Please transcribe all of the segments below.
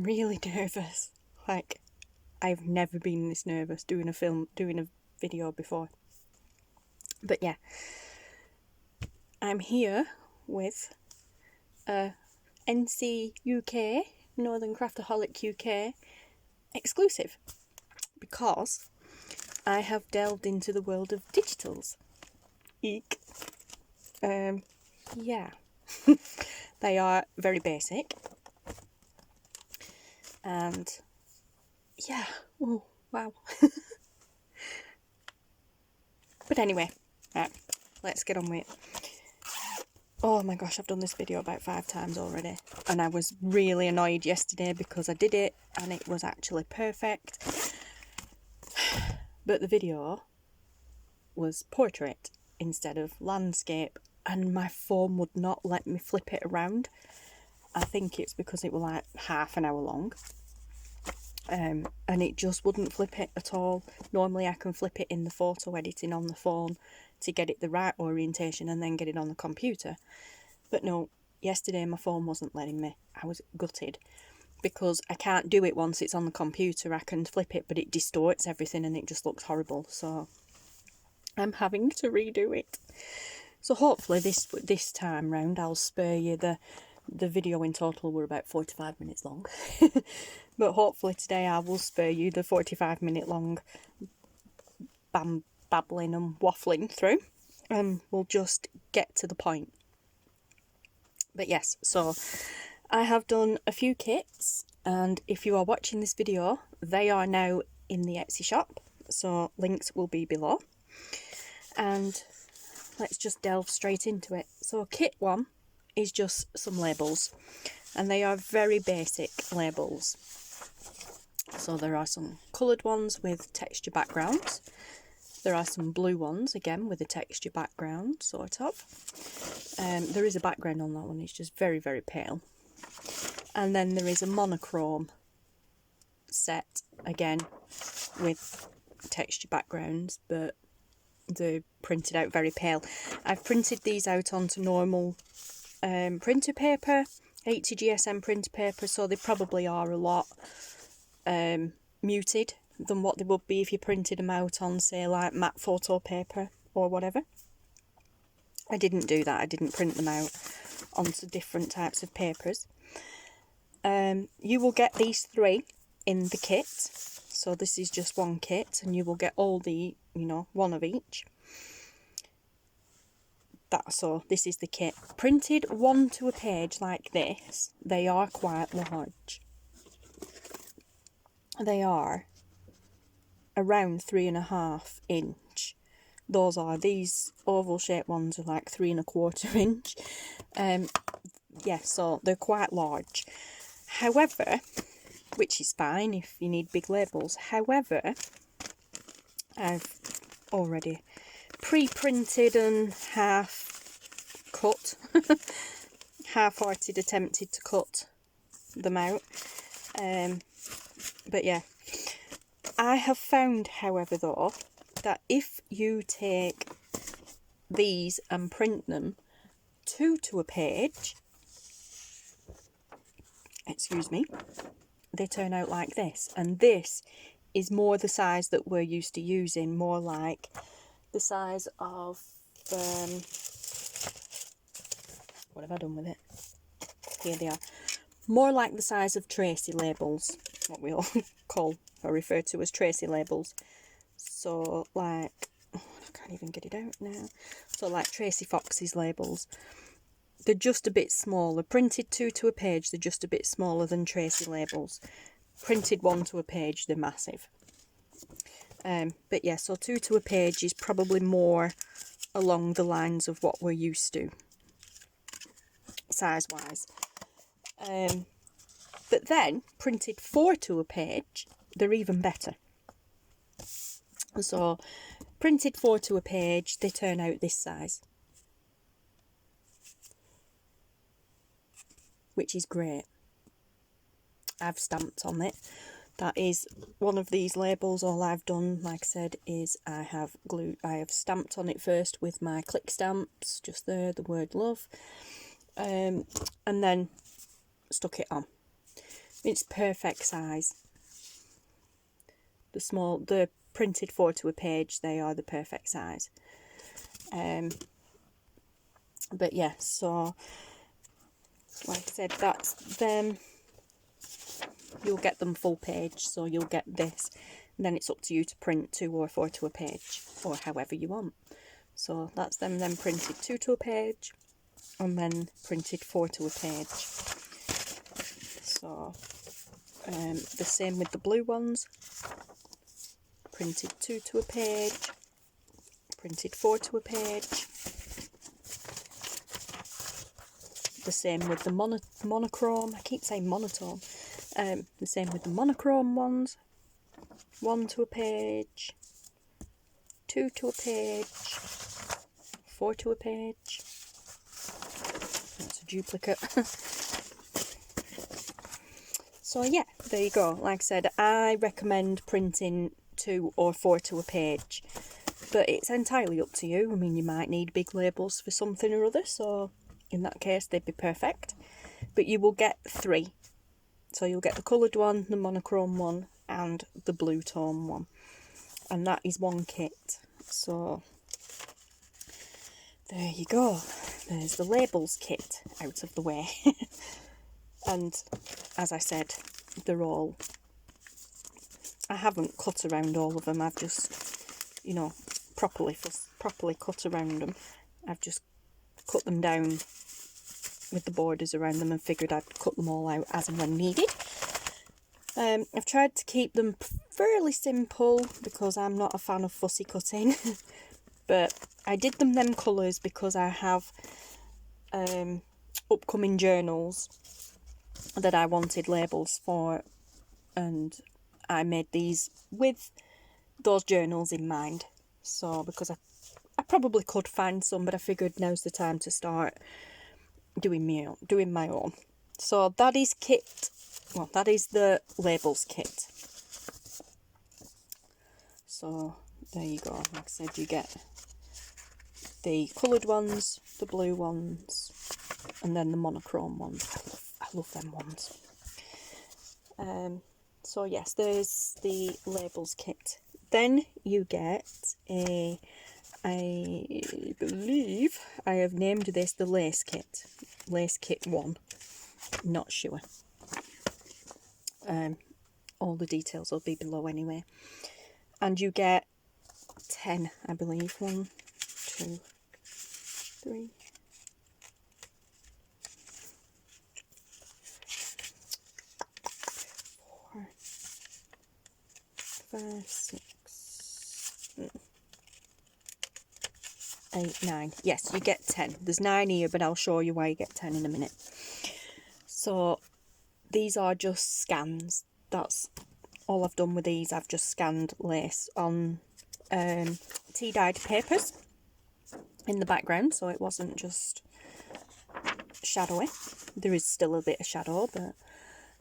really nervous. Like, I've never been this nervous doing a video before. But yeah, I'm here with NCUK, Northern Craftaholic UK exclusive, because I have delved into the world of digitals. Eek. Yeah. They are very basic. And yeah, oh wow. But anyway, right, let's get on with it. Oh my gosh, I've done this video about 5 times already, and I was really annoyed yesterday because I did it and it was actually perfect, but the video was portrait instead of landscape, and my phone would not let me flip it around. I think it's because it was like half an hour long. And it just wouldn't flip it at all. Normally I can flip it in the photo editing on the phone to get it the right orientation and then get it on the computer. But no, yesterday my phone wasn't letting me. I was gutted because I can't do it once it's on the computer. I can flip it, but it distorts everything and it just looks horrible. So I'm having to redo it. So hopefully this time round I'll spare you the video. In total were about 45 minutes long. But hopefully today I will spare you the 45-minute long babbling and waffling through, and we'll just get to the point. But yes, so I have done a few kits, and if you are watching this video, they are now in the Etsy shop, so links will be below. And let's just delve straight into it. So kit 1 is just some labels, and they are very basic labels. So there are some coloured ones with texture backgrounds. There are some blue ones, again, with a texture background, sort of. There is a background on that one, it's just very, very pale. And then there is a monochrome set, again, with texture backgrounds, but they're printed out very pale. I've printed these out onto normal printer paper, 80 GSM printer paper, so they probably are a lot muted than what they would be if you printed them out on, say, like matte photo paper or whatever. I didn't do that. I didn't print them out onto different types of papers. You will get these 3 in the kit. So this is just one kit, and you will get all the, one of each. So this is the kit. Printed 1 to a page like this, they are quite large. They are around 3.5 inch. These oval shaped ones are like 3.25 inch. Yeah, so they're quite large. However, which is fine if you need big labels. However, I've already pre-printed and half cut, half-hearted attempted to cut them out. But yeah, I have found, however, though, that if you take these and print them 2 to a page, excuse me, they turn out like this. And this is more the size that we're used to using, more like the size of, what have I done with it? Here they are. More like the size of Tracie labels, what we all call or refer to as Tracie labels. So like, I can't even get it out now. So like Tracie Fox's labels. They're just a bit smaller. Printed 2 to a page, they're just a bit smaller than Tracie labels. Printed 1 to a page, they're massive. But yeah, so 2 to a page is probably more along the lines of what we're used to, size-wise. But then, printed 4 to a page, they're even better. So, printed 4 to a page, they turn out this size, which is great. I've stamped on it. That is one of these labels. All I've done, like I said, is I have stamped on it first with my click stamps, just there, the word love, and then stuck it on. It's perfect size. The printed 4 to a page, they are the perfect size. But yeah, so like I said, that's them. You'll get them full page, so you'll get this, and then it's up to you to print 2 or 4 to a page, or however you want. So that's them then printed 2 to a page, and then printed 4 to a page. So the same with the blue ones, printed 2 to a page, printed 4 to a page. The same with the monochrome, I keep saying monotone. The same with the monochrome ones, 1 to a page, 2 to a page, 4 to a page. That's a duplicate. So yeah, there you go. Like I said, I recommend printing 2 or 4 to a page, but it's entirely up to you. I mean, you might need big labels for something or other, so in that case they'd be perfect. But you will get 3. So you'll get the coloured one, the monochrome one, and the blue tone one. And that is one kit. So there you go. There's the labels kit out of the way. And as I said, they're all... I haven't cut around all of them. I've just, you know, properly cut around them. I've just cut them down with the borders around them and figured I'd cut them all out as and when needed. I've tried to keep them fairly simple because I'm not a fan of fussy cutting. But I did them colours because I have upcoming journals that I wanted labels for, and I made these with those journals in mind. So because I probably could find some, but I figured now's the time to start doing my own. So that is kit. Well, that is the labels kit. So there you go. Like I said, you get the coloured ones, the blue ones, and then the monochrome ones. I love them ones. So yes, there's the labels kit. Then you get I believe I have named this the lace kit. Lace kit 1. Not sure. All the details will be below anyway. And you get 10, I believe. 1, 2, 3. 4, 5, 6, 8, 9. Yes, you get 10. There's 9 here, but I'll show you why you get 10 in a minute. So these are just scans. That's all I've done with these. I've just scanned lace on tea dyed papers in the background, so it wasn't just shadowy. There is still a bit of shadow, but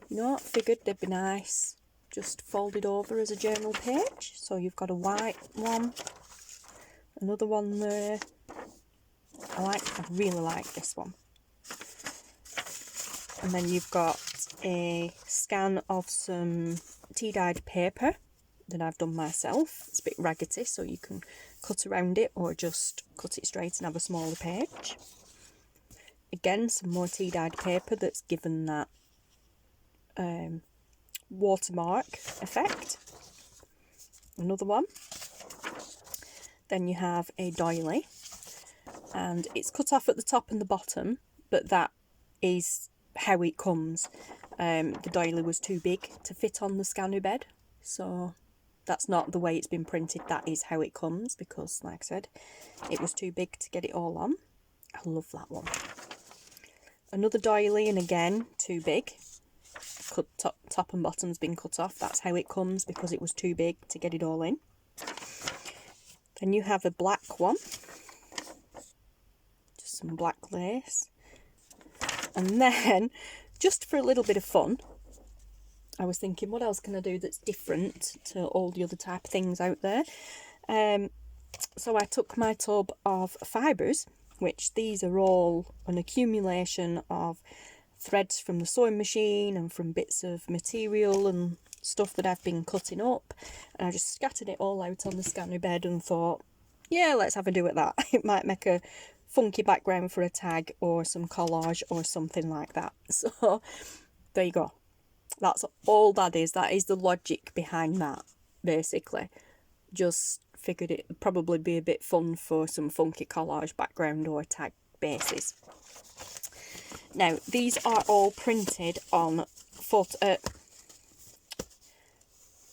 you know, figured they'd be nice just folded over as a journal page. So you've got a white one, another one there. I really like this one. And then you've got a scan of some tea dyed paper that I've done myself. It's a bit raggedy, so you can cut around it or just cut it straight and have a smaller page. Again, some more tea dyed paper that's given that watermark effect. Another one. Then you have a doily, and it's cut off at the top and the bottom, but that is how it comes. The doily was too big to fit on the scanner bed, so that's not the way it's been printed. That is how it comes, because like I said, it was too big to get it all on. I love that one. Another doily, and again too big. Cut top and bottom's been cut off. That's how it comes, because it was too big to get it all in. Then you have a black one, just some black lace. And then, just for a little bit of fun, I was thinking, what else can I do that's different to all the other type of things out there? So I took my tub of fibres, which these are all an accumulation of threads from the sewing machine and from bits of material and stuff that I've been cutting up, and I just scattered it all out on the scanner bed and thought, yeah, let's have a do at that. It might make a funky background for a tag or some collage or something like that. So there you go. That's all that is. That is the logic behind that, basically. Just figured it'd probably be a bit fun for some funky collage background or tag bases. Now, these are all printed on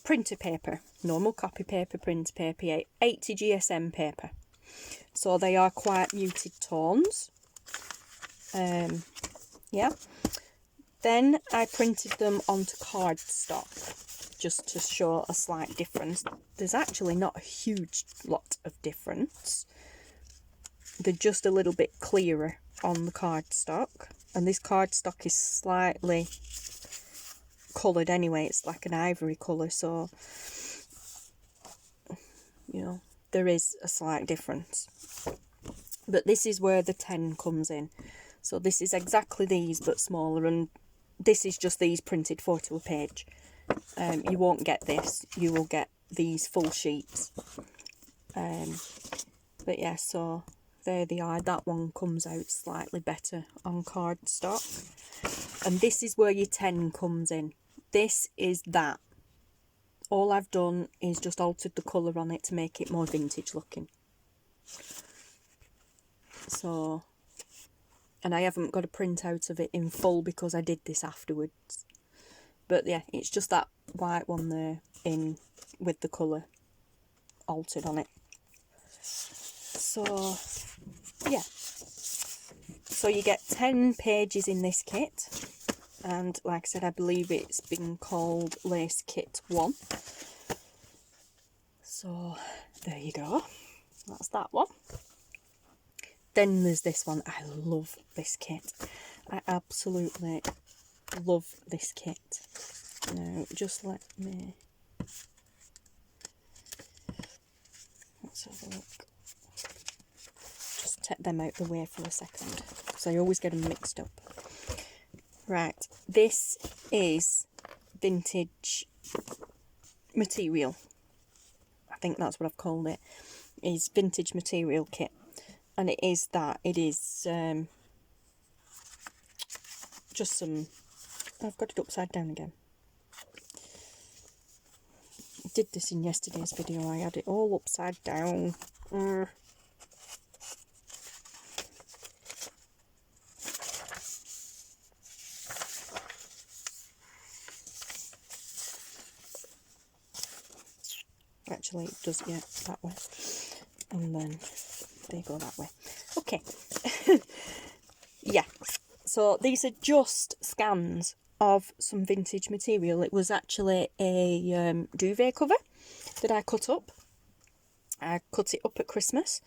printer paper, normal copy paper, printer paper, 80 GSM paper. So they are quite muted tones. Yeah. Then I printed them onto cardstock, just to show a slight difference. There's actually not a huge lot of difference. They're just a little bit clearer on the cardstock, and this cardstock is slightly coloured anyway. It's like an ivory colour, so you know there is a slight difference. But this is where the 10 comes in. So this is exactly these but smaller, and this is just these printed 4 to a page. You won't get this, you will get these full sheets. But yeah, so there they are. That one comes out slightly better on cardstock, and this is where your 10 comes in. This is that. All I've done is just altered the colour on it to make it more vintage looking. So, and I haven't got a print out of it in full because I did this afterwards. But yeah, it's just that white one there in with the colour altered on it. So yeah, so you get 10 pages in this kit, and like I said, I believe it's been called Lace Kit 1. So there you go, that's that one. Then there's this one. I love this kit. I absolutely love this kit. Now, just let me... Let's have a look. Just take them out the way for a second, because I always get them mixed up. Right, this is vintage material. I think that's what I've called it. Is vintage material kit. And it is that. It is just some... I've got it upside down again. I did this in yesterday's video. I had it all upside down. Actually, it does, yeah, that way. And then they go that way. Okay. Yeah. So these are just scans of some vintage material. It was actually a duvet cover that I cut up. I cut it up at Christmas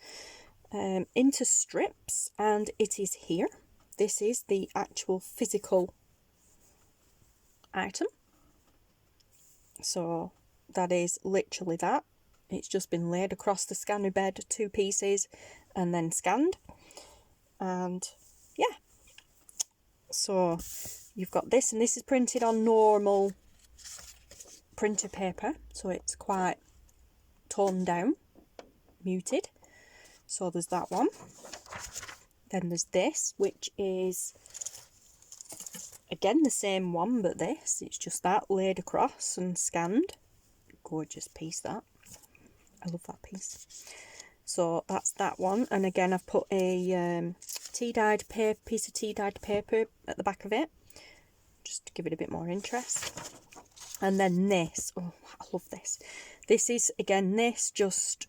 into strips, and it is here. This is the actual physical item. So that is literally that. It's just been laid across the scanner bed, 2 pieces, and then scanned. And yeah, so you've got this, and this is printed on normal printer paper, so it's quite toned down, muted. So there's that one. Then there's this, which is again the same one, but this, it's just that laid across and scanned. Gorgeous piece, that. I love that piece. So that's that one, and again I've put a tea-dyed paper, piece of tea-dyed paper at the back of it, just to give it a bit more interest. And then this, oh, I love this. This is again this, just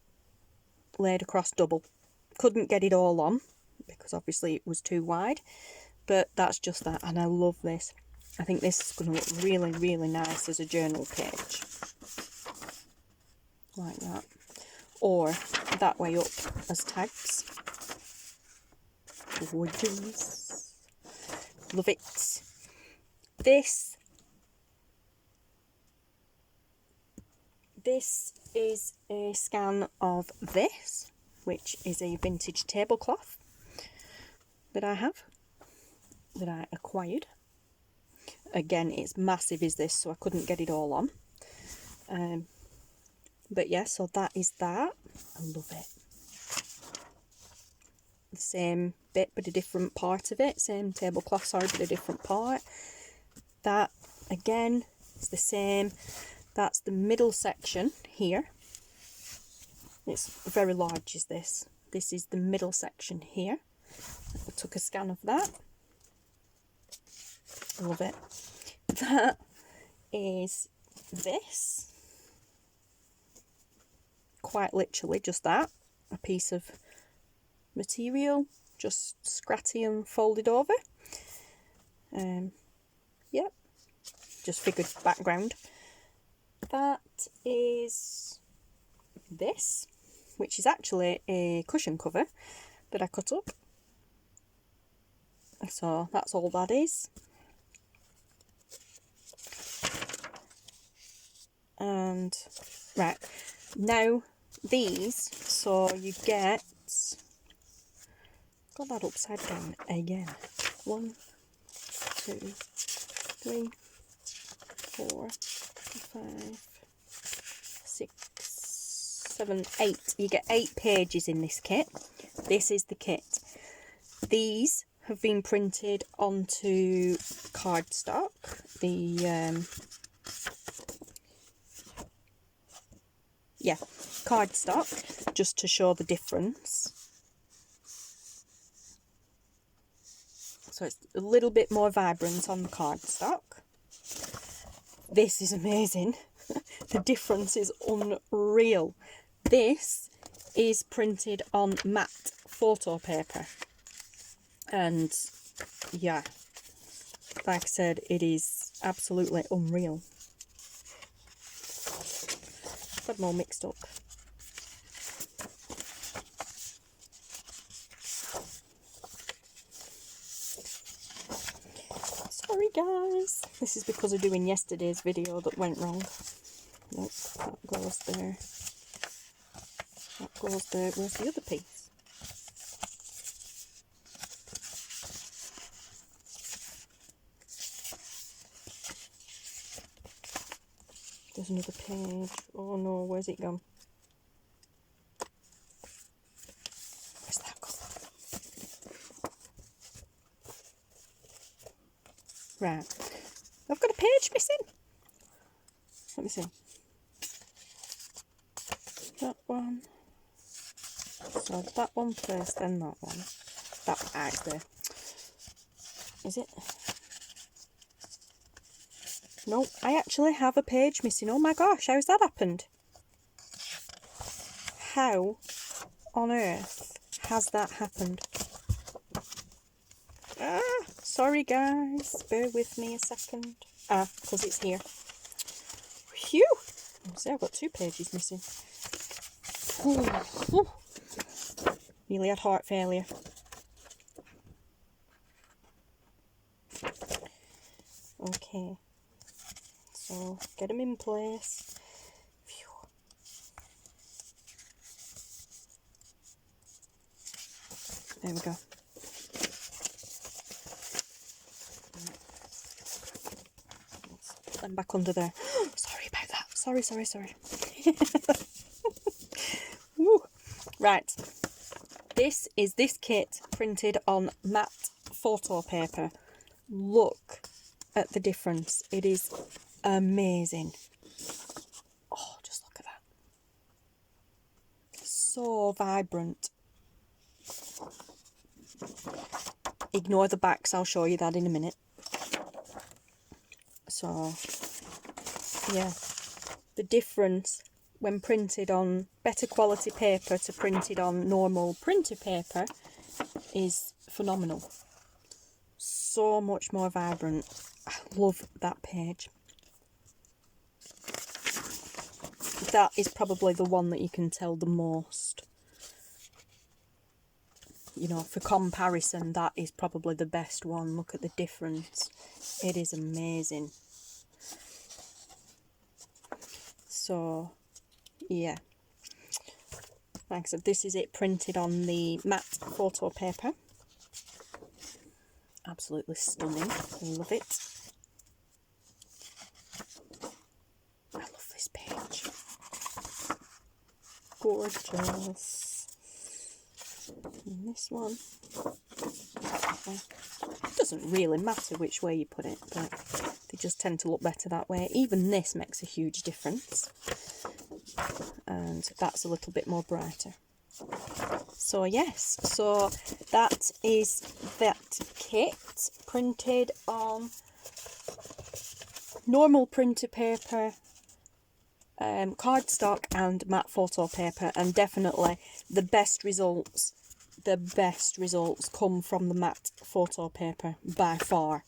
laid across double. Couldn't get it all on because obviously it was too wide, but that's just that, and I love this. I think this is going to look really, really nice as a journal page, like that, or that way up as tags. Gorgeous. Love it. This is a scan of this, which is a vintage tablecloth that I have, that I acquired again, it's massive is this, so I couldn't get it all on. But yeah, so that is that. I love it. The same bit but a different part of it, same tablecloth, sorry, but a different part. That again is the same. That's the middle section here. It's very large, is this. This is the middle section here. I took a scan of that. I love it. That is this. Quite literally just that. A piece of material, just scratty and folded over. Yep. Just figured background. That is this, which is actually a cushion cover that I cut up. So that's all that is. And right now these, so you get, got that upside down again. 1, 2, 3, 4, 5, 6, 7, 8. You get 8 pages in this kit. This is the kit. These have been printed onto cardstock. Cardstock, just to show the difference. So it's a little bit more vibrant on the cardstock. This is amazing. The difference is unreal. This is printed on matte photo paper. And yeah, like I said, it is absolutely unreal. Got them all mixed up. Sorry guys, this is because of doing yesterday's video that went wrong. Nope, that goes there. That goes there. Where's the other piece? There's another page. Oh no, where's it gone? Where's that gone? Right. I've got a page missing. Let me see. That one. So that one first, then that one. That one out there. Is it? No, I actually have a page missing. Oh my gosh, how's that happened? How on earth has that happened? Ah, sorry guys, bear with me a second. Ah, because it's here. Phew! See, I've got 2 pages missing. Ooh, ooh. Nearly had heart failure. Okay. So, get them in place. Phew. There we go. Let's put them back under there. Sorry about that. Sorry. Woo. Right. This is this kit printed on matte photo paper. Look at the difference. It is amazing. Oh, just look at that. So vibrant. Ignore the backs, I'll show you that in a minute. So, yeah, the difference when printed on better quality paper to printed on normal printer paper is phenomenal. So much more vibrant. I love that page. That is probably the one that you can tell the most. You know, for comparison, that is probably the best one. Look at the difference. It is amazing. So, yeah. Like I said, this is it printed on the matte photo paper. Absolutely stunning. I love it. gorgeous. And this one. It doesn't really matter which way you put it, but they just tend to look better that way. Even this makes a huge difference. And that's a little bit more brighter. So yes, so that is that kit printed on normal printer paper, cardstock and matte photo paper, and definitely the best results come from the matte photo paper by far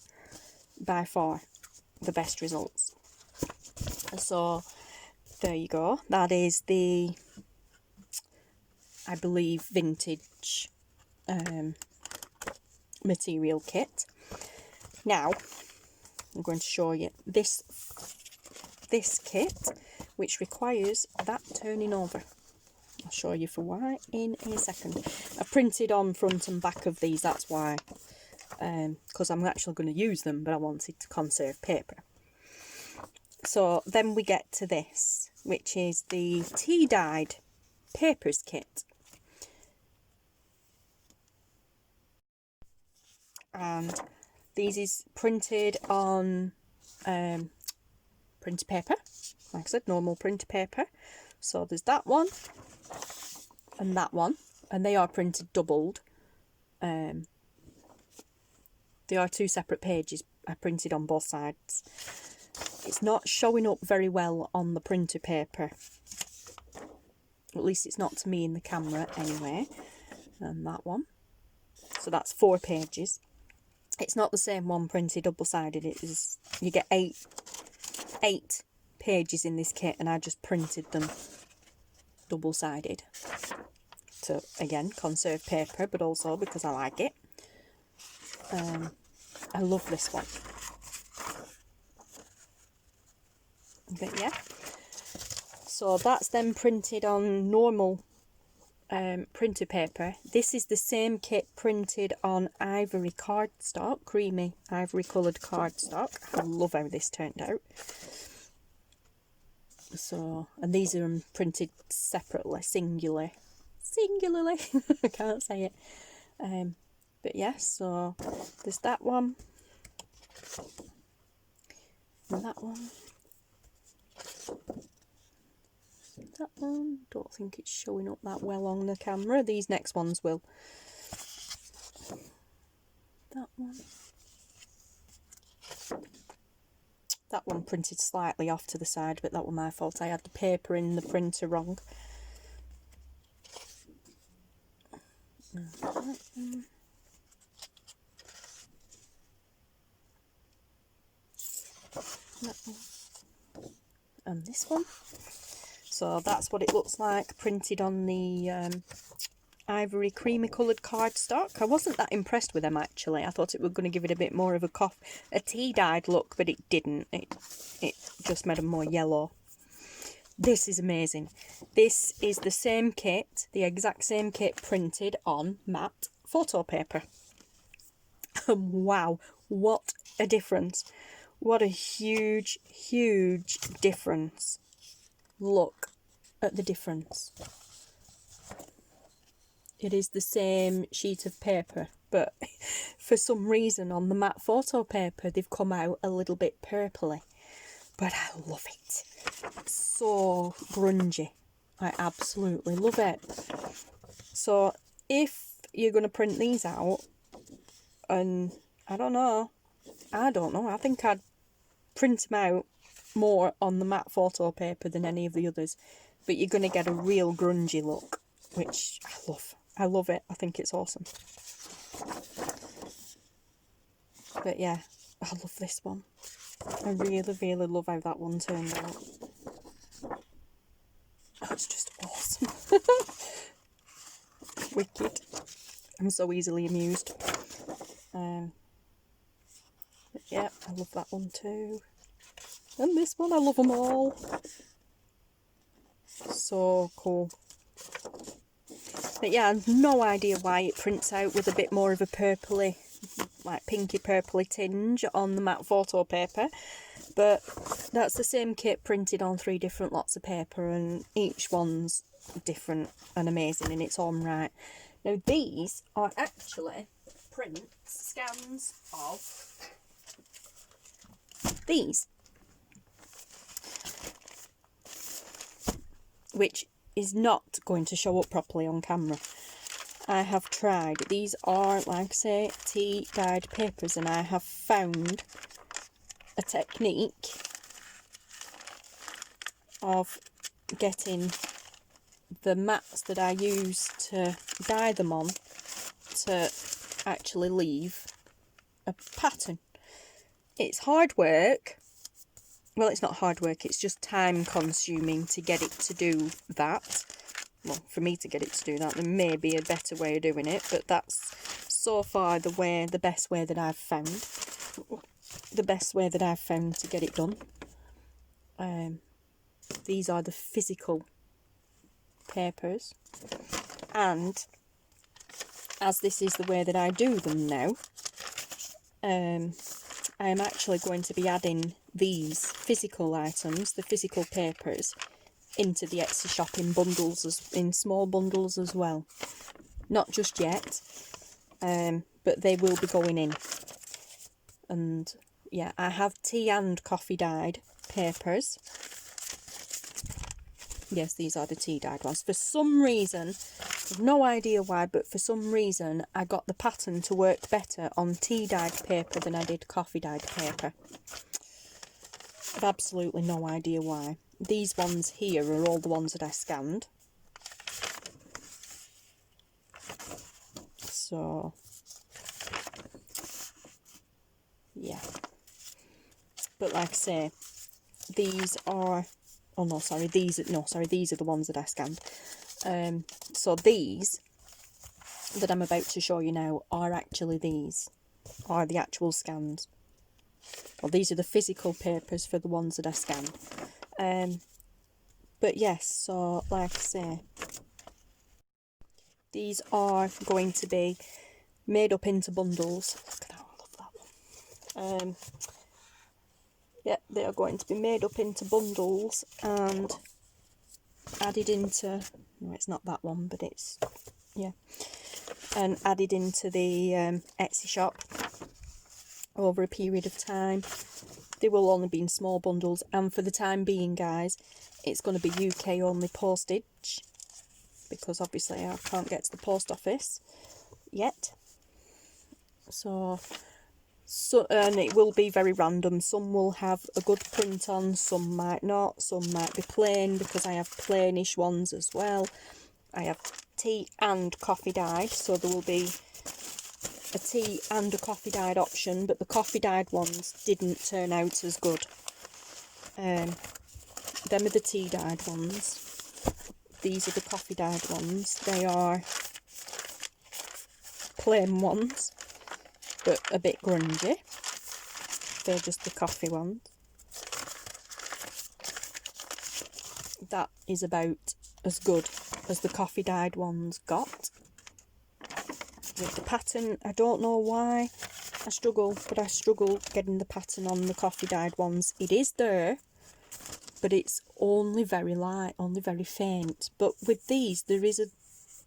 the best results. So there you go, that is the, I believe, vintage material kit. Now I'm going to show you this kit, which requires that turning over. I'll show you for why in a second. I printed on front and back of these, that's why, because I'm actually going to use them, but I wanted to conserve paper. So then we get to this, which is the tea dyed papers kit. And these is printed on printer paper, like I said, normal printer paper. So there's that one and that one, and they are printed doubled. They are 2 separate pages. I printed on both sides. It's not showing up very well on the printer paper, at least it's not to me in the camera anyway. And that one, so that's 4 pages. It's not the same one printed double-sided. It is, you get 8 pages in this kit, and I just printed them double-sided to, again, conserve paper, but also because I like it. I love this one. But yeah, so that's then printed on normal printer paper. This is the same kit printed on ivory cardstock, creamy ivory coloured cardstock. I love how this turned out. So, and these are printed separately, singularly. I can't say it. But yeah, so there's that one and that one. That one, don't think it's showing up that well on the camera. These next ones will. That one printed slightly off to the side, but that was my fault. I had the paper in the printer wrong. And this one. So that's what it looks like printed on the ivory creamy coloured cardstock. I wasn't that impressed with them actually. I thought it was going to give it a bit more of a tea dyed look, but it didn't. It just made them more yellow. This is amazing. This is the same kit, the exact same kit printed on matte photo paper. Wow, what a difference. What a huge, huge difference. Look at the difference. It is the same sheet of paper, but for some reason on the matte photo paper they've come out a little bit purpley. But I love it. It's so grungy. I absolutely love it. So if you're going to print these out, and I don't know, I think I'd print them out more on the matte photo paper than any of the others, but you're going to get a real grungy look, which I love it. I think it's awesome. But yeah, I love this one. I really, really love how that one turned out. Oh, it's just awesome. Wicked. I'm so easily amused. But yeah, I love that one too. And this one, I love them all. So cool. But yeah, I've no idea why it prints out with a bit more of a purpley, like pinky purpley tinge on the matte photo paper. But that's the same kit printed on 3 different lots of paper, and each one's different and amazing in its own right. Now these are actually scans of these, which is not going to show up properly on camera. I have tried. These are, like I say, tea dyed papers, and I have found a technique of getting the mats that I use to dye them on to actually leave a pattern. It's hard work. Well, it's not hard work, it's just time consuming to get it to do that. Well, for me to get it to do that, there may be a better way of doing it, but that's so far the best way that I've found. The best way that I've found to get it done. These are the physical papers, and as this is the way that I do them now, I am actually going to be adding these physical items, the physical papers, into the Etsy shop in bundles, in small bundles as well. Not just yet, but they will be going in. And yeah, I have tea and coffee dyed papers. Yes, these are the tea dyed ones. For some reason, I've no idea why, but for some reason I got the pattern to work better on tea dyed paper than I did coffee dyed paper. I've absolutely no idea why. These ones here are all the ones that I scanned. So, yeah. But like I say, these are... Oh no, sorry, these are the ones that I scanned. So these that I'm about to show you now are actually the actual scans. Well, these are the physical papers for the ones that I scanned. But yes, so like I say, these are going to be made up into bundles. Look at that, I love that one. Yeah, they are going to be made up into bundles and added into, no, it's not that one, but it's, yeah, and added into the Etsy shop over a period of time. They will only be in small bundles, and for the time being, guys, it's going to be UK only postage, because obviously I can't get to the post office yet. So and it will be very random. Some will have a good print on, some might not, some might be plain, because I have plainish ones as well. I have tea and coffee dyed, so there will be a tea and a coffee dyed option, but the coffee dyed ones didn't turn out as good. Them are the tea dyed ones. These are the coffee dyed ones. They are plain ones, but a bit grungy. They're just the coffee ones. That is about as good as the coffee dyed ones got. With the pattern, I don't know why I struggle, but I struggle getting the pattern on the coffee dyed ones. It is there, but it's only very light, only very faint. But with these, there is a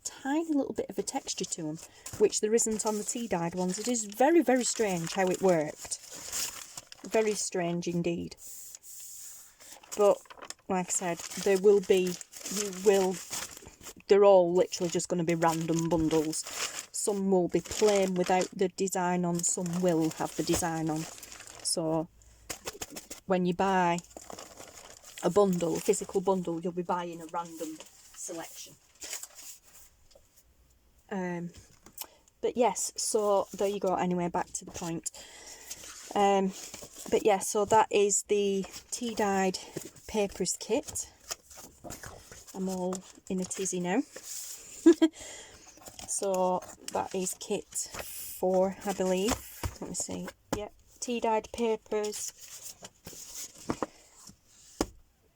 tiny little bit of a texture to them, which there isn't on the tea dyed ones. It is very, very strange how it worked. Very strange indeed. But like I said, there will be, they're all literally just going to be random bundles. Some will be plain without the design on, some will have the design on. So when you buy a bundle, a physical bundle, you'll be buying a random selection. But yes, so there you go. Anyway, back to the point. But yeah, so that is the tea dyed papers kit. I'm all in a tizzy now. So that is kit 4, I believe. Let me see. Yep, tea dyed papers,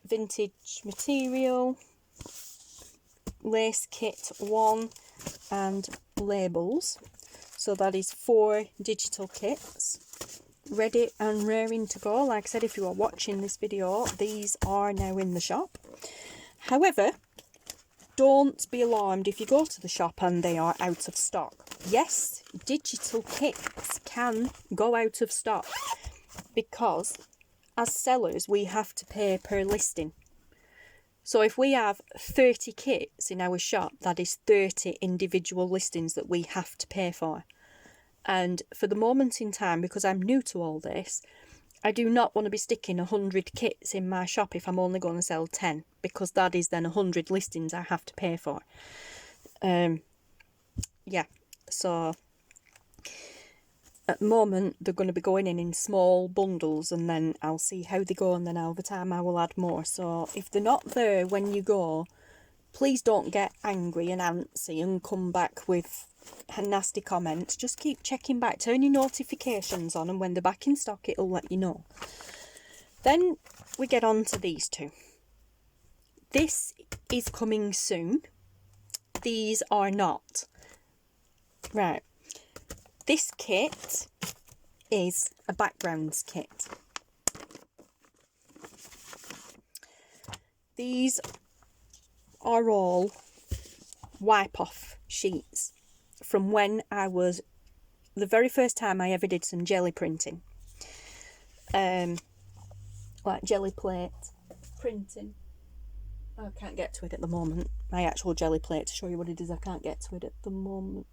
vintage material, lace kit 1, and labels. So that is 4 digital kits ready and raring to go. Like I said, if you are watching this video, these are now in the shop. However, don't be alarmed if you go to the shop and they are out of stock. Yes, digital kits can go out of stock because as sellers we have to pay per listing. So if we have 30 kits in our shop, that is 30 individual listings that we have to pay for. And for the moment in time, because I'm new to all this, I do not want to be sticking 100 kits in my shop if I'm only going to sell 10, because that is then 100 listings I have to pay for. Yeah, so at the moment they're going to be going in small bundles, and then I'll see how they go, and then over time I will add more. So if they're not there when you go, please don't get angry and antsy and come back with nasty comments. Just keep checking back, turn your notifications on, and when they're back in stock it'll let you know. Then we get on to these two. This is coming soon. These are not. Right. This kit is a backgrounds kit. These are all wipe off sheets from when I was, the very first time I ever did some jelly printing. Like jelly plate printing. I can't get to it at the moment. My actual jelly plate, to show you what it is, I can't get to it at the moment.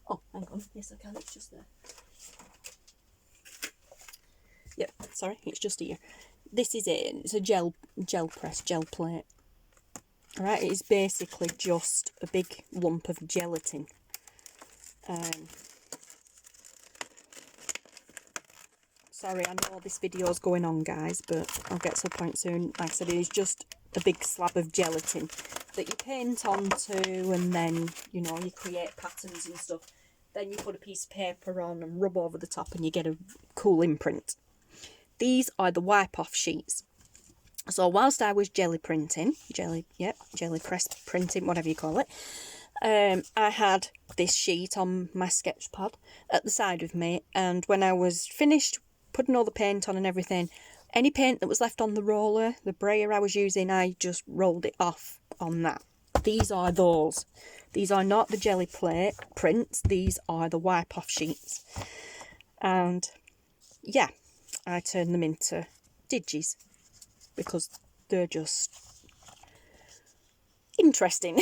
Oh, hang on. Yes, I can. It's just there. Yep, sorry. It's just here. This is it. It's a gel press, gel plate. Alright, it is basically just a big lump of gelatin. Sorry, I know this video is going on, guys, but I'll get to a point soon. Like I said, it is just a big slab of gelatin that you paint onto, and then, you know, you create patterns and stuff. Then you put a piece of paper on and rub over the top, and you get a cool imprint. These are the wipe-off sheets. So whilst I was jelly press printing, whatever you call it, I had this sheet on my sketch pad at the side of me, and when I was finished putting all the paint on and everything, any paint that was left on the roller, the brayer I was using, I just rolled it off on that. These are those. These are not the jelly plate prints, these are the wipe-off sheets. And yeah, I turned them into digis because they're just interesting.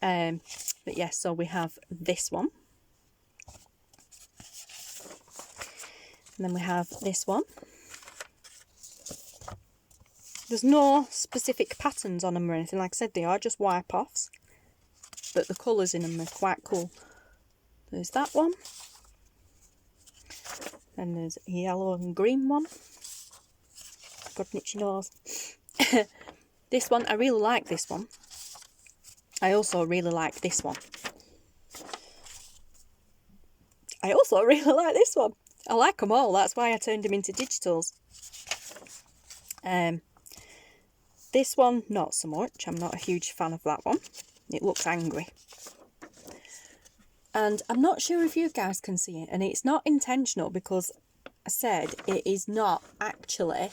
But yeah, so we have this one. And then we have this one. There's no specific patterns on them or anything. Like I said, they are just wipe-offs. But the colours in them are quite cool. There's that one. And there's a yellow and green one. Got an itchy nose. This one, I really like this one. I also really like this one. I also really like this one. I like them all. That's why I turned them into digitals. This one, not so much. I'm not a huge fan of that one. It looks angry. And I'm not sure if you guys can see it. And it's not intentional because I said it is not actually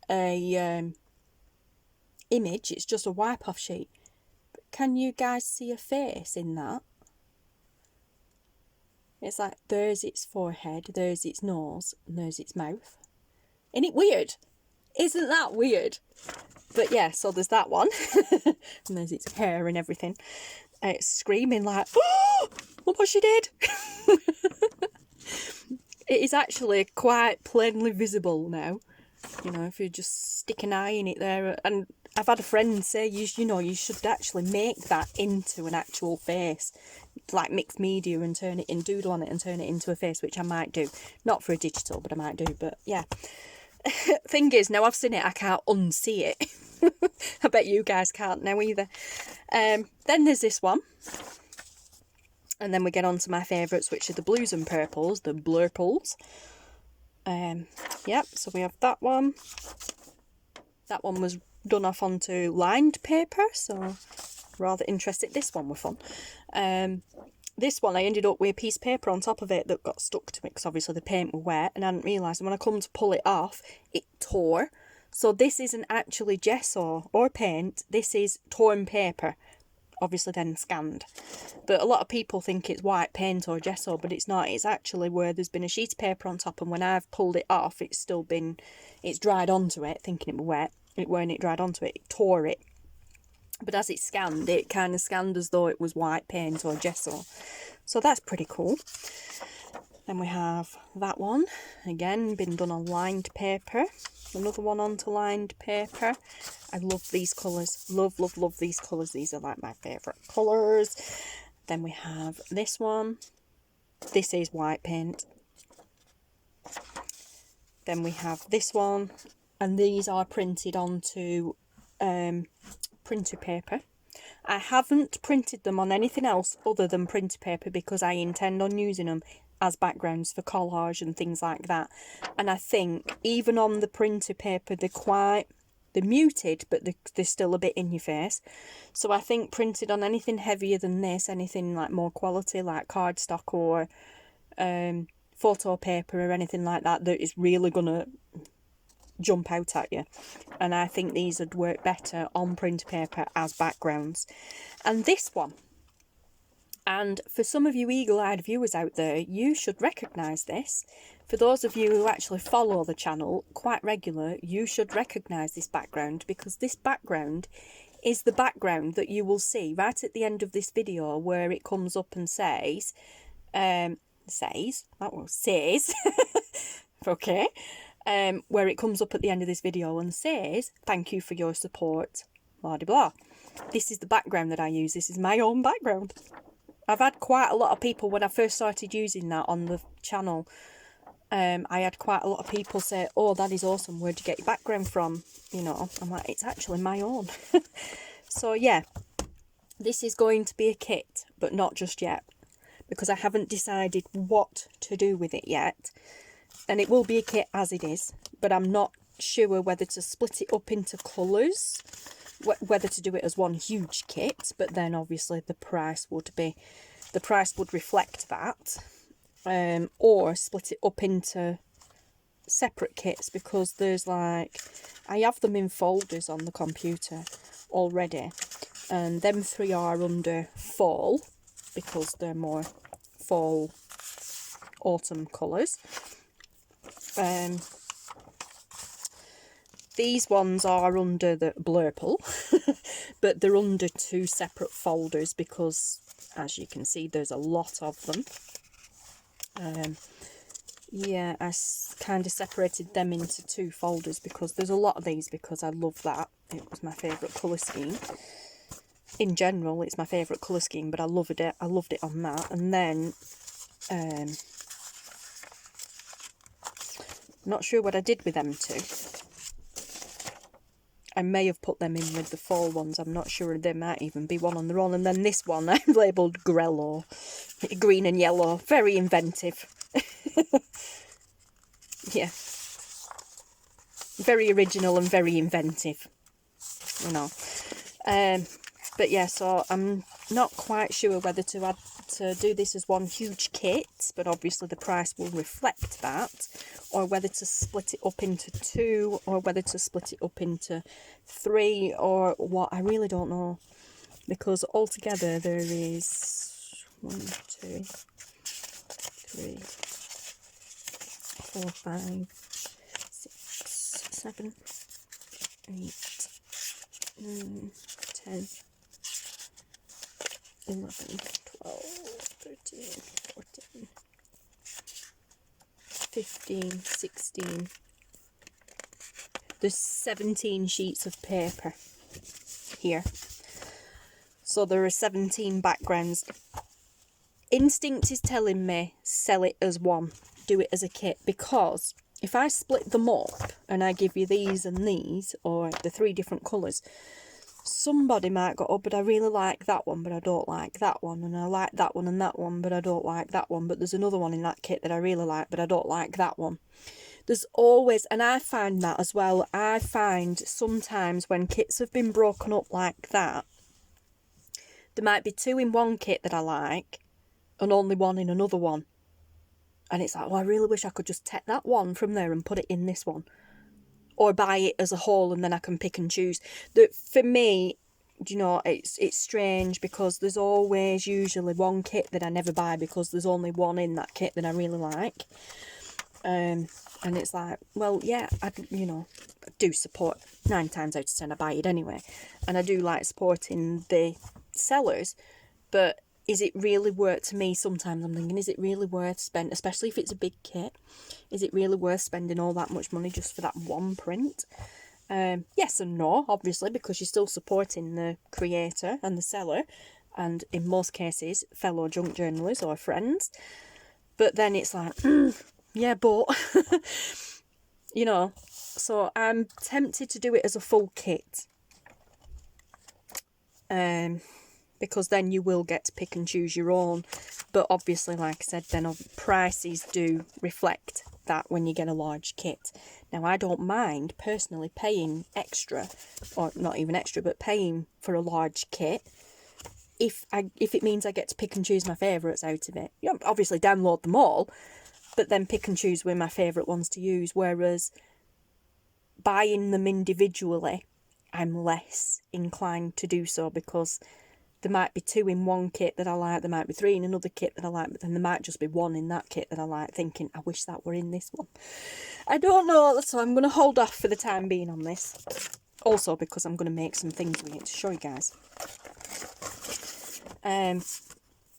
a image. It's just a wipe-off sheet. But can you guys see a face in that? It's like there's its forehead, there's its nose, and there's its mouth. Isn't it weird? Isn't that weird? But yeah, so there's that one. And there's its hair and everything. It's screaming like, oh, look what she did. It is actually quite plainly visible now. You know, if you just stick an eye in it there. And I've had a friend say, you know, you should actually make that into an actual face. Like mixed media and turn it in, doodle on it and turn it into a face, which I might do. Not for a digital, but I might do. But yeah. Thing is, now I've seen it, I can't unsee it. I bet you guys can't now either. Then there's this one. And then we get on to my favourites, which are the blues and purples, the blurples. Yep, so we have that one. That one was done off onto lined paper, so rather interested. This one was fun. This one I ended up with a piece of paper on top of it that got stuck to it because obviously the paint was wet, and I didn't realise, and when I come to pull it off, it tore. So this isn't actually gesso or paint, this is torn paper, obviously then scanned. But a lot of people think it's white paint or gesso, but it's not. It's actually where there's been a sheet of paper on top, and when I've pulled it off, it's dried onto it, thinking it was wet. When it dried onto it, it tore it. But as it's scanned, it kind of scanned as though it was white paint or gesso. So that's pretty cool. Then we have that one, again, been done on lined paper. Another one onto lined paper. I love these colours. Love, love, love these colours. These are like my favourite colours. Then we have this one. This is white paint. Then we have this one. And these are printed onto printer paper. I haven't printed them on anything else other than printer paper because I intend on using them as backgrounds for collage and things like that. And I think even on the printer paper, they're muted, but they're still a bit in your face. So I think printed on anything heavier than this, anything like more quality, like cardstock or photo paper or anything like that, that is really gonna jump out at you. And I think these would work better on printer paper as backgrounds. And this one, and for some of you eagle-eyed viewers out there, you should recognise this. For those of you who actually follow the channel quite regular, you should recognise this background, because this background is the background that you will see right at the end of this video, where it comes up and says, okay, where it comes up at the end of this video and says, thank you for your support, blah de blah. This is the background that I use. This is my own background. I've had quite a lot of people, when I first started using that on the channel, I had quite a lot of people say, oh, that is awesome, where'd you get your background from? You know, I'm like, it's actually my own. So yeah, this is going to be a kit, but not just yet, because I haven't decided what to do with it yet. And it will be a kit as it is, but I'm not sure whether to split it up into colours, whether to do it as one huge kit, but then obviously the price would reflect that, or split it up into separate kits, because there's like, I have them in folders on the computer already, and them three are under fall because they're more fall autumn colours. These ones are under the blurple, but they're under two separate folders because, as you can see, there's a lot of them. Yeah, I kind of separated them into two folders because there's a lot of these, because I love that. It was my favourite colour scheme. In general, it's my favourite colour scheme, but I loved it. I loved it on that. And then, not sure what I did with them two. I may have put them in with the fall ones. I'm not sure. There might even be one on their own. And then this one I've labelled Grello. Green and yellow. Very inventive. Yeah. Very original and very inventive. You know. But yeah, so I'm not quite sure whether to do this as one huge kit, but obviously the price will reflect that, or whether to split it up into two, or whether to split it up into three, or what. I really don't know, because altogether there is 1, 2, 3, 4, 5, 6, 7, 8, 9, 10, 11, 12, 13, 14, 15, 16. There's 17 sheets of paper here. So there are 17 backgrounds. Instinct is telling me sell it as one, do it as a kit, because if I split them up and I give you these and these, or the 3 different colours, somebody might go, oh, but I really like that one, but I don't like that one, and I like that one and that one, but I don't like that one, but there's another one in that kit that I really like, but I don't like that one. There's always, and I find that as well, I find sometimes when kits have been broken up like that, there might be 2 in one kit that I like, and only 1 in another one. And it's like, oh, I really wish I could just take that one from there and put it in this one. or buy it as a whole and then I can pick and choose. That for me, you know, it's strange because there's always usually one kit that I never buy because there's only one in that kit that I really like. And it's like, well, yeah, I do support, 9 times out of 10 I buy it anyway, and I do like supporting the sellers, but is it really worth, to me sometimes I'm thinking, is it really worth spending, especially if it's a big kit, is it really worth spending all that much money just for that one print? Yes and no, obviously, because you're still supporting the creator and the seller, and in most cases fellow junk journalists or friends. But then it's like, yeah, but you know, so I'm tempted to do it as a full kit, because then you will get to pick and choose your own. But obviously, like I said, then prices do reflect that when you get a large kit. Now, I don't mind personally paying extra, or not even extra, but paying for a large kit if it means I get to pick and choose my favourites out of it. You know, obviously download them all, but then pick and choose where my favourite ones to use. Whereas buying them individually, I'm less inclined to do so, because there might be 2 in one kit that I like, there might be 3 in another kit that I like, but then there might just be 1 in that kit that I like, thinking, I wish that were in this one. I don't know, so I'm going to hold off for the time being on this. Also because I'm going to make some things with it to show you guys.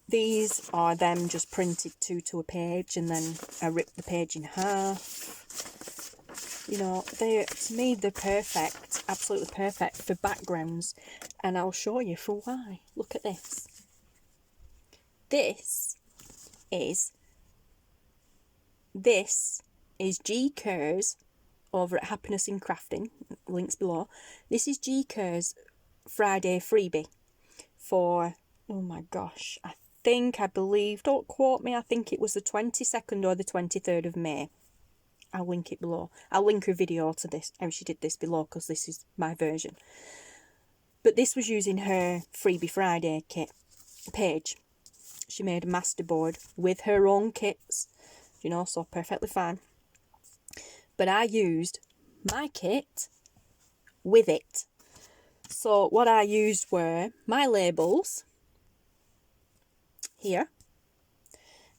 These are them just printed 2 to a page, and then I ripped the page in half. You know, to me they're perfect, absolutely perfect for backgrounds, and I'll show you for why. Look at this. This is G. Kerr's over at Happiness in Crafting, links below. This is G. Kerr's Friday freebie for, oh my gosh, I believe, don't quote me, I think it was the 22nd or the 23rd of May. I'll link it below. I'll link her video to this, how she did this, below, because this is my version. But this was using her Freebie Friday kit page. She made a masterboard with her own kits, you know, so perfectly fine. But I used my kit with it. So what I used were my labels here.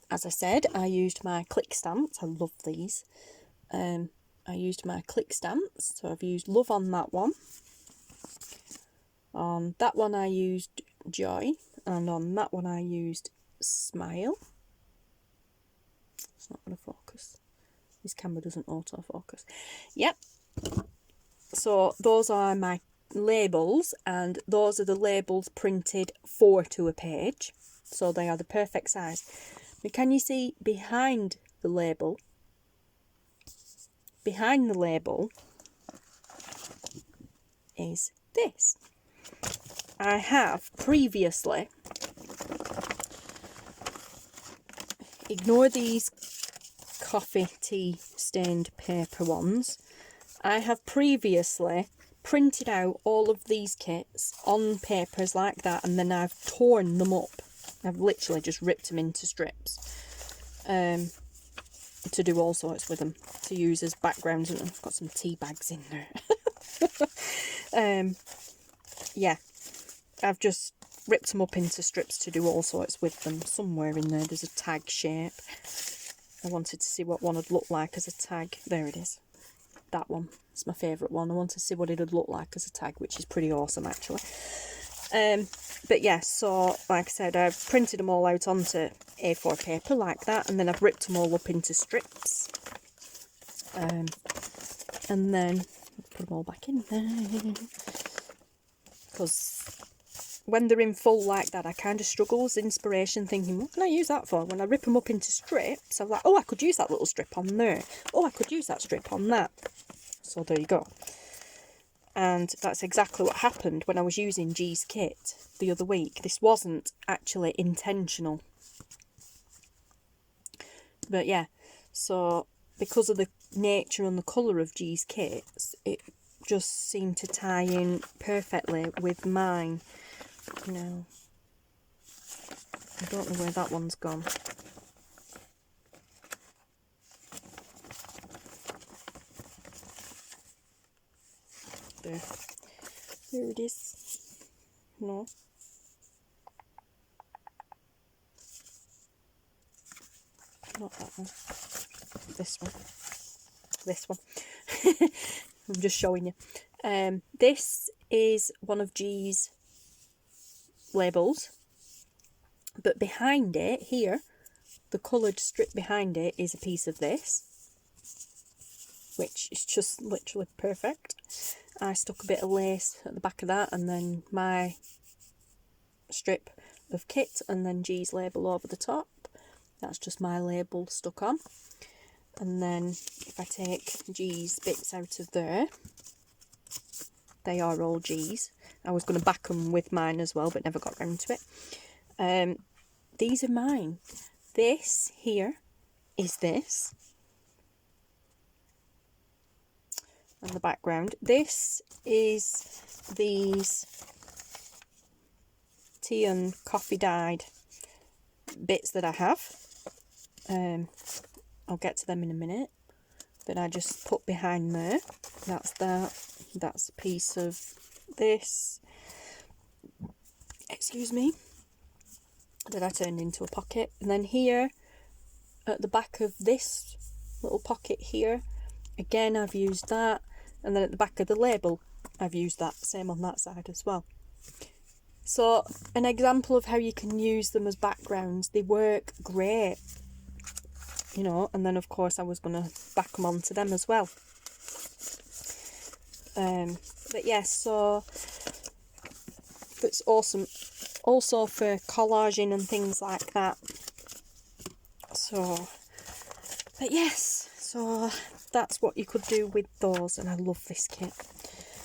As I said, I used my click stamps. I love these. I used my click stamps, so I've used love on that one. On that one I used joy, and on that one I used smile. It's not going to focus. This camera doesn't autofocus. Yep. So those are my labels, and those are the labels printed 4 to a page. So they are the perfect size. But can you see behind the label? Behind the label is this. I have previously, ignore these coffee tea stained paper ones, I have previously printed out all of these kits on papers like that, and then I've torn them up. I've literally just ripped them into strips. To do all sorts with them, to use as backgrounds, and I've got some tea bags in there. Yeah, I've just ripped them up into strips to do all sorts with them. Somewhere in there there's a tag shape. I wanted to see what one would look like as a tag. There it is. That one. It's my favourite one. I wanted to see what it would look like as a tag, which is pretty awesome actually. But yeah, so like I said, I've printed them all out onto A4 paper like that, and then I've ripped them all up into strips. And then put them all back in there, because when they're in full like that, I kind of struggle with inspiration, thinking, what can I use that for? When I rip them up into strips, I'm like, oh, I could use that little strip on there. Oh, I could use that strip on that. So there you go. And that's exactly what happened when I was using G's kit the other week. This wasn't actually intentional. But yeah, so because of the nature and the colour of G's kits, it just seemed to tie in perfectly with mine. Now, I don't know where that one's gone. there. There it is. No. Not that one. This one. This one. I'm just showing you. This is one of G's labels, but behind it here, the coloured strip behind it is a piece of this, which is just literally perfect. I stuck a bit of lace at the back of that, and then my strip of kit, and then G's label over the top. That's just my label stuck on. And then if I take G's bits out of there, they are all G's. I was going to back them with mine as well, but never got round to it. These are mine. This here is this. On the background. This is these tea and coffee dyed bits that I have. I'll get to them in a minute, but I just put behind there. That's that. That's a piece of this, excuse me, that I turned into a pocket. And then here at the back of this little pocket here, again I've used that. And then at the back of the label I've used that, same on that side as well. So an example of how you can use them as backgrounds. They work great, you know. And then of course I was going to back them onto them as well. But yes, so that's awesome. Also for collaging and things like that. So, but yes, so that's what you could do with those, and I love this kit.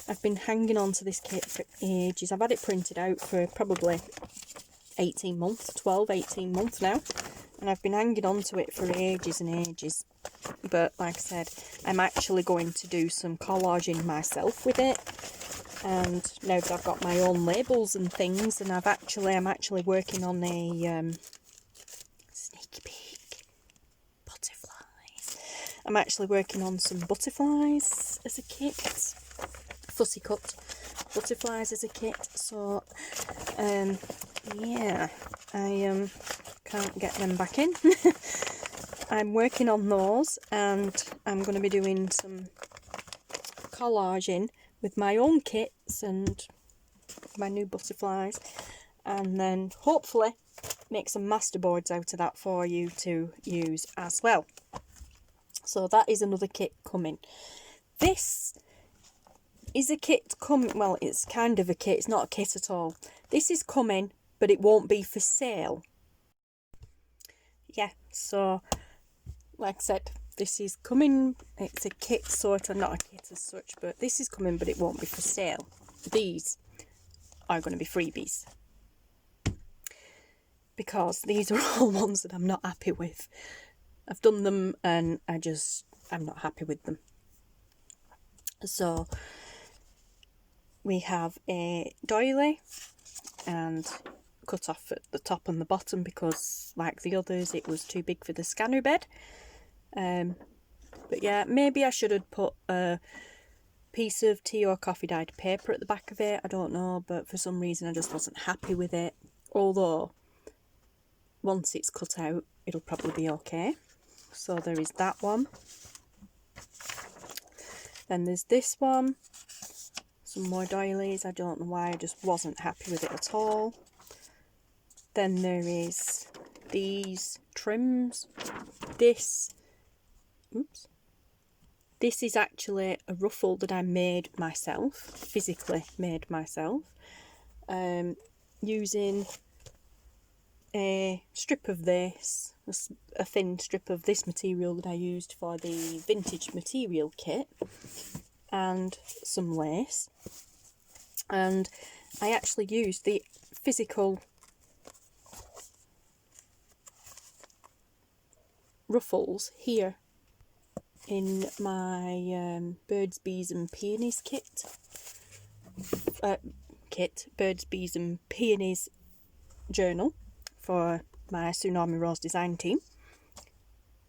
I've been hanging on to this kit for ages. I've had it printed out for probably 18 months, 12, 18 months now. And I've been hanging on to it for ages and ages. But like I said, I'm actually going to do some collaging myself with it. And now that I've got my own labels and things, and I'm actually working on a sneaky peek butterflies. I'm actually working on some butterflies as a kit. Fussy cut butterflies as a kit. So yeah, I can't get them back in. I'm working on those, and I'm going to be doing some collaging with my own kits and my new butterflies, and then hopefully make some masterboards out of that for you to use as well. So that is another kit coming. This is a kit coming, well, it's kind of a kit, it's not a kit at all. This is coming, but it won't be for sale. Yeah, so like I said, this is coming. It's a kit sort of, not a kit as such, but this is coming, but it won't be for sale. These are going to be freebies, because these are all ones that I'm not happy with. I've done them and I'm not happy with them. So we have a doily, and cut off at the top and the bottom because, like the others, it was too big for the scanner bed. But yeah, maybe I should have put a piece of tea or coffee dyed paper at the back of it. I don't know, but for some reason I just wasn't happy with it. Although once it's cut out, it'll probably be okay. So there is that one. Then there's this one. Some more doilies. I don't know why, I just wasn't happy with it at all. Then there is these trims. This is actually a ruffle that I made myself, physically made myself, using a strip of this, a thin strip of this material that I used for the vintage material kit, and some lace. And I actually used the physical ruffles here in my birds, bees and peonies kit. Birds, bees and peonies journal for my Tsunami Rose design team.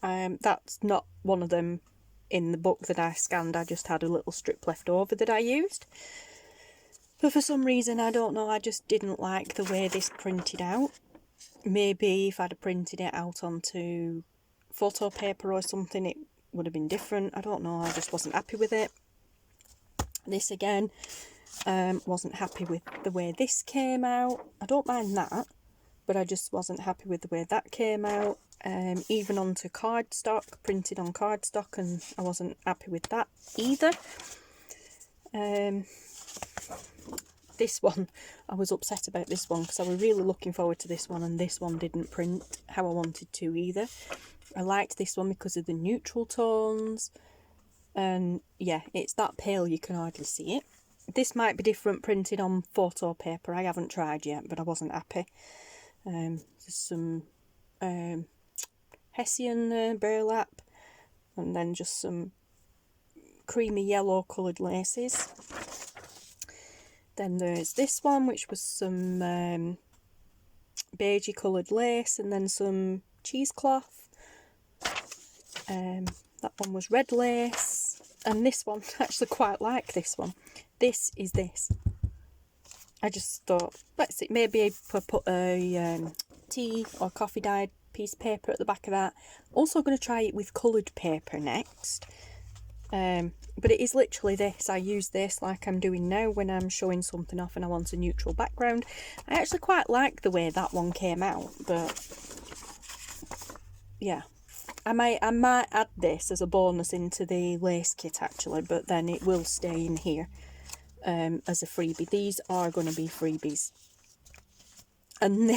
That's not one of them in the book that I scanned, I just had a little strip left over that I used. But for some reason, I don't know, I just didn't like the way this printed out. Maybe if I'd have printed it out onto photo paper or something, it would have been different. I don't know, I just wasn't happy with it. This again, wasn't happy with the way this came out. I don't mind that, but I just wasn't happy with the way that came out. Even onto cardstock, printed on cardstock, and I wasn't happy with that either. This one, I was upset about this one because I was really looking forward to this one, and this one didn't print how I wanted to either. I liked this one because of the neutral tones, and yeah, it's that pale you can hardly see it. This might be different printed on photo paper, I haven't tried yet, but I wasn't happy. There's some Hessian burlap, and then just some creamy yellow coloured laces. Then there's this one, which was some beigey coloured lace, and then some cheesecloth. That one was red lace, and this one, I actually quite like this one. This is this. I just thought, let's see, maybe if I put a tea or coffee dyed piece of paper at the back of that. Also going to try it with coloured paper next. But it is literally this. I use this like I'm doing now when I'm showing something off and I want a neutral background. I actually quite like the way that one came out, but yeah. I might add this as a bonus into the lace kit actually, but then it will stay in here as a freebie. These are going to be freebies. And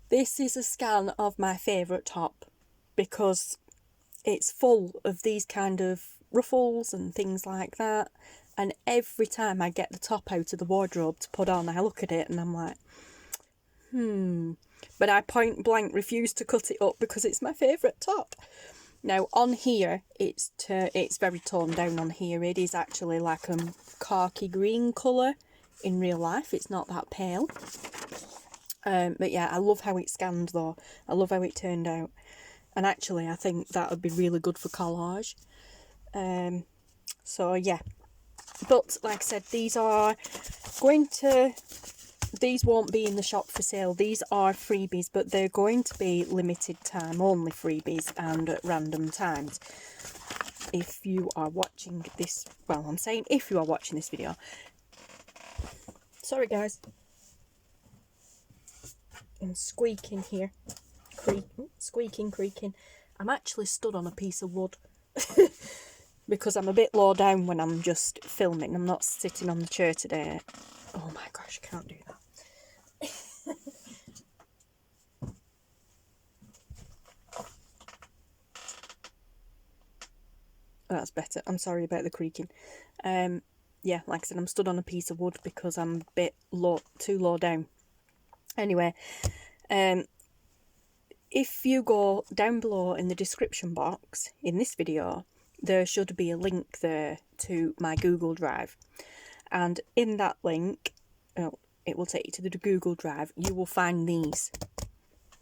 this is a scan of my favourite top, because it's full of these kind of ruffles and things like that, and every time I get the top out of the wardrobe to put on, I look at it and I'm like, but I point blank refuse to cut it up because it's my favourite top. Now on here, it's very toned down on here. It is actually like a khaki green colour in real life. It's not that pale. But yeah, I love how it scanned though. I love how it turned out. And actually, I think that would be really good for collage. So yeah. But like I said, these won't be in the shop for sale. These are freebies, but they're going to be limited time only freebies and at random times. If you are watching this, well, I'm saying if you are watching this video. Sorry guys. I'm squeaking here. Squeaking, creaking. I'm actually stood on a piece of wood because I'm a bit low down when I'm just filming. I'm not sitting on the chair today. Oh my gosh, I can't do that. That's better. I'm sorry about the creaking. Yeah, like I said, I'm stood on a piece of wood because I'm a bit too low down. Anyway, if you go down below in the description box in this video, there should be a link there to my Google Drive. And in that link, it will take you to the Google Drive. You will find these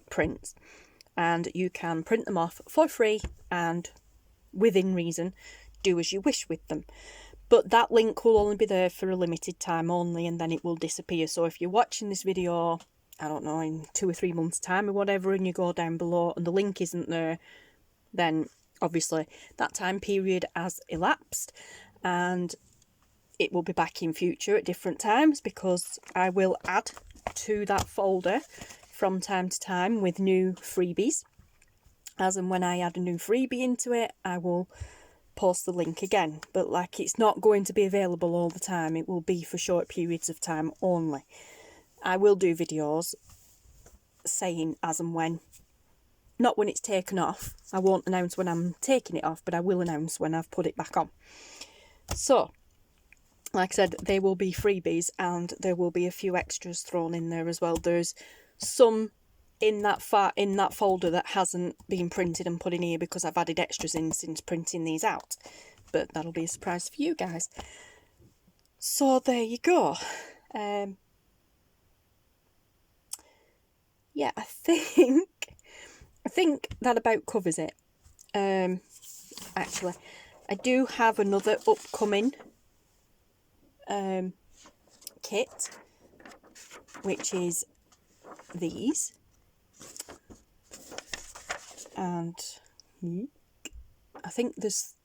prints. And you can print them off for free and, within reason, do as you wish with them. But that link will only be there for a limited time only, and then it will disappear. So if you're watching this video, I don't know, in 2 or 3 months' time or whatever, and you go down below and the link isn't there, then obviously that time period has elapsed, and it will be back in future at different times, because I will add to that folder from time to time with new freebies. As and when I add a new freebie into it, I will post the link again. But like, it's not going to be available all the time. It will be for short periods of time only. I will do videos saying as and when. Not when it's taken off. I won't announce when I'm taking it off, but I will announce when I've put it back on. So, like I said, they will be freebies, and there will be a few extras thrown in there as well. There's some in that folder that hasn't been printed and put in here because I've added extras in since printing these out. But that'll be a surprise for you guys. So there you go. Yeah, I think that about covers it. actually, I do have another upcoming kit, which is these, and I think there's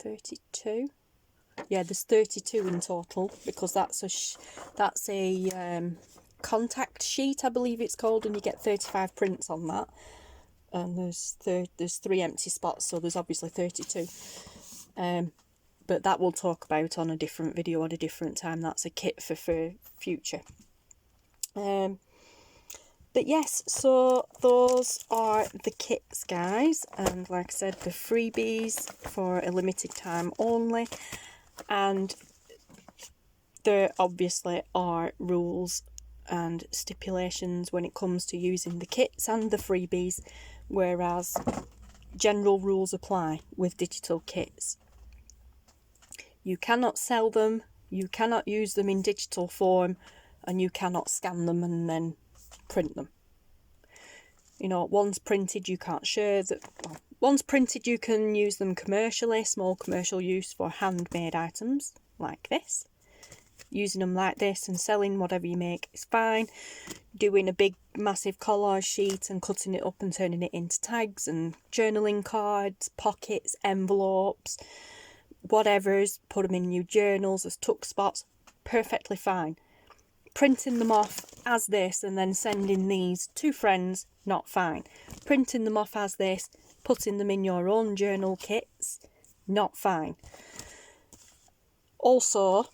32. Yeah, there's 32 in total, because that's a contact sheet, I believe it's called, and you get 35 prints on that. And there's 3 empty spots, so there's obviously 32. But that we'll talk about on a different video at a different time. That's a kit for future. But yes, so those are the kits, guys, and like I said, the freebies for a limited time only. And there obviously are rules and stipulations when it comes to using the kits and the freebies, whereas general rules apply with digital kits. You cannot sell them, you cannot use them in digital form, and you cannot scan them and then print them. You know, once printed, you can't share that. Well, once printed, you can use them commercially, small commercial use for handmade items like this. Using them like this and selling whatever you make is fine. Doing a big massive collage sheet and cutting it up and turning it into tags and journaling cards, pockets, envelopes, whatever's, put them in new journals as tuck spots, perfectly fine. Printing them off as this and then sending these to friends, not fine. Printing them off as this, putting them in your own journal kits, not fine. Also,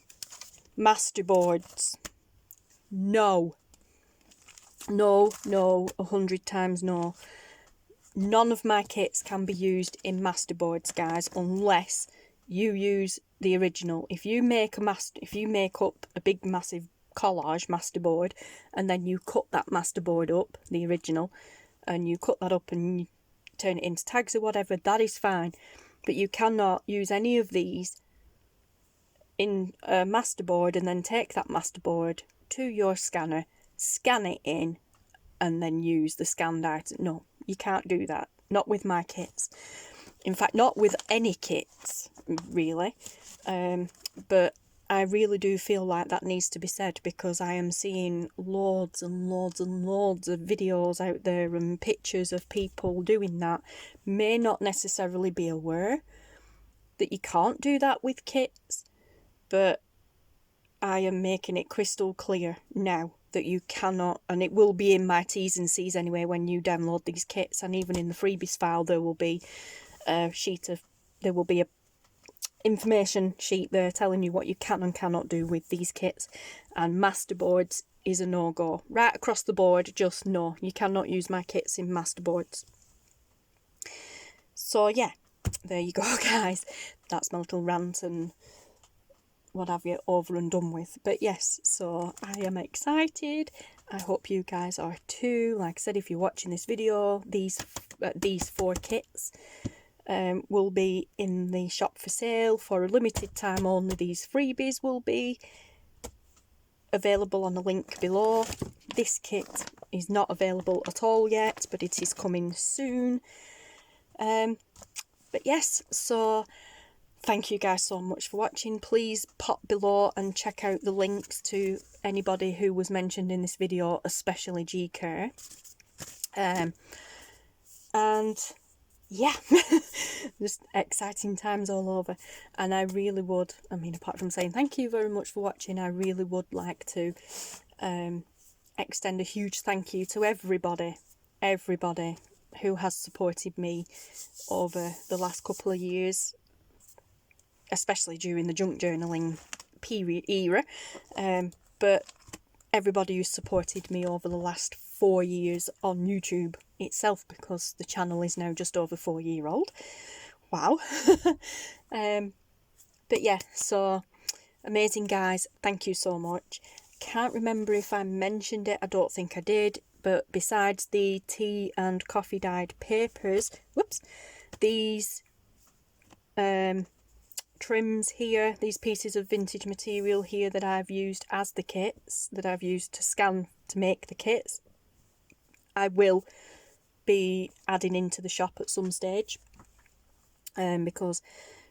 masterboards. No. No, 100 times no. None of my kits can be used in masterboards, guys, unless you use the original. If you make up a big massive collage masterboard and then you cut that masterboard up, the original, and you cut that up and you turn it into tags or whatever, that is fine. But you cannot use any of these in a masterboard and then take that masterboard to your scanner, scan it in, and then use the scanned item. No, you can't do that. Not with my kits. In fact, not with any kits, really. But I really do feel like that needs to be said, because I am seeing loads and loads and loads of videos out there and pictures of people doing that. May not necessarily be aware that you can't do that with kits, but I am making it crystal clear now that you cannot, and it will be in my T's and C's anyway when you download these kits, and even in the freebies file there will be a information sheet there telling you what you can and cannot do with these kits. And masterboards is a no-go. Right across the board, just no. You cannot use my kits in masterboards. So yeah, there you go, guys. That's my little rant and what have you over and done with. But yes, so I am excited. I hope you guys are too. Like I said, if you're watching this video, these 4 kits will be in the shop for sale for a limited time only. These freebies will be available on the link below. This kit is not available at all yet, but it is coming soon. But yes, so thank you guys so much for watching. Please pop below and check out the links to anybody who was mentioned in this video, especially Kerr. And yeah, just exciting times all over. And I really would, I mean, apart from saying thank you very much for watching, I really would like to extend a huge thank you to everybody who has supported me over the last couple of years, especially during the junk journaling era, but everybody who supported me over the last 4 years on YouTube itself, because the channel is now just over 4-year-old. Wow. But yeah, so amazing, guys. Thank you so much. Can't remember if I mentioned it. I don't think I did. But besides the tea and coffee dyed papers, these trims here, these pieces of vintage material here that I've used as the kits, that I've used to scan to make the kits, I will be adding into the shop at some stage, because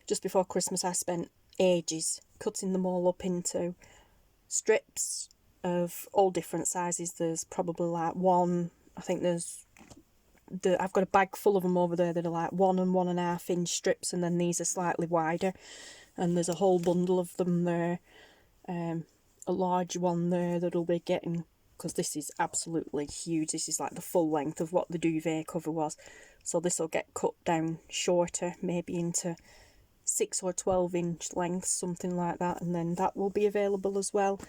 just before Christmas I spent ages cutting them all up into strips of all different sizes. There's probably like one, I think I've got a bag full of them over there that are like 1 and 1.5 inch strips, and then these are slightly wider, and there's a whole bundle of them there, a large one there that'll be getting, because this is absolutely huge, this is like the full length of what the duvet cover was, so this will get cut down shorter, maybe into 6 or 12 inch lengths, something like that, and then that will be available as well.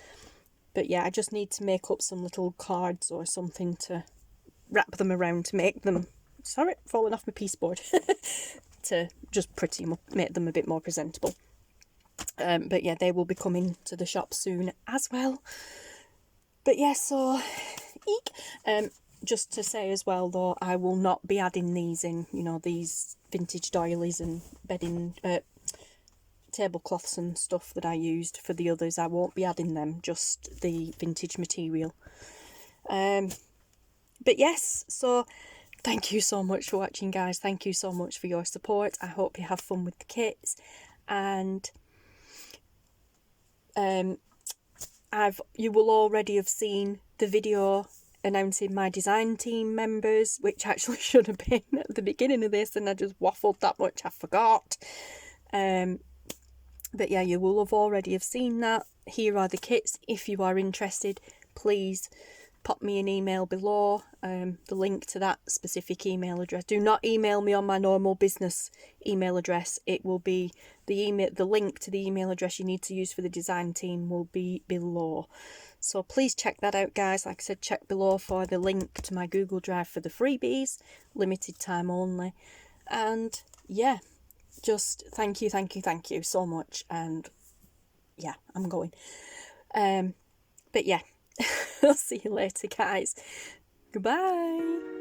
But yeah, I just need to make up some little cards or something to wrap them around to make them, sorry, falling off my piece board, to just make them a bit more presentable. But yeah, they will be coming to the shop soon as well. But yeah, so eek. Just to say as well though, I will not be adding these in, you know, these vintage doilies and bedding, tablecloths and stuff that I used for the others. I won't be adding them, just the vintage material. But yes, so thank you so much for watching, guys. Thank you so much for your support. I hope you have fun with the kits, and you will already have seen the video announcing my design team members, which actually should have been at the beginning of this, and I just waffled that much I forgot. But yeah, you will have already have seen that. Here are the kits. If you are interested, please pop me an email below, the link to that specific email address. Do not email me on my normal business email address. It will be the link to the email address you need to use for the design team will be below. So please check that out, guys. Like I said, check below for the link to my Google Drive for the freebies, limited time only. And yeah, just thank you so much. And yeah, I'm going. But yeah, I'll see you later, guys. Goodbye.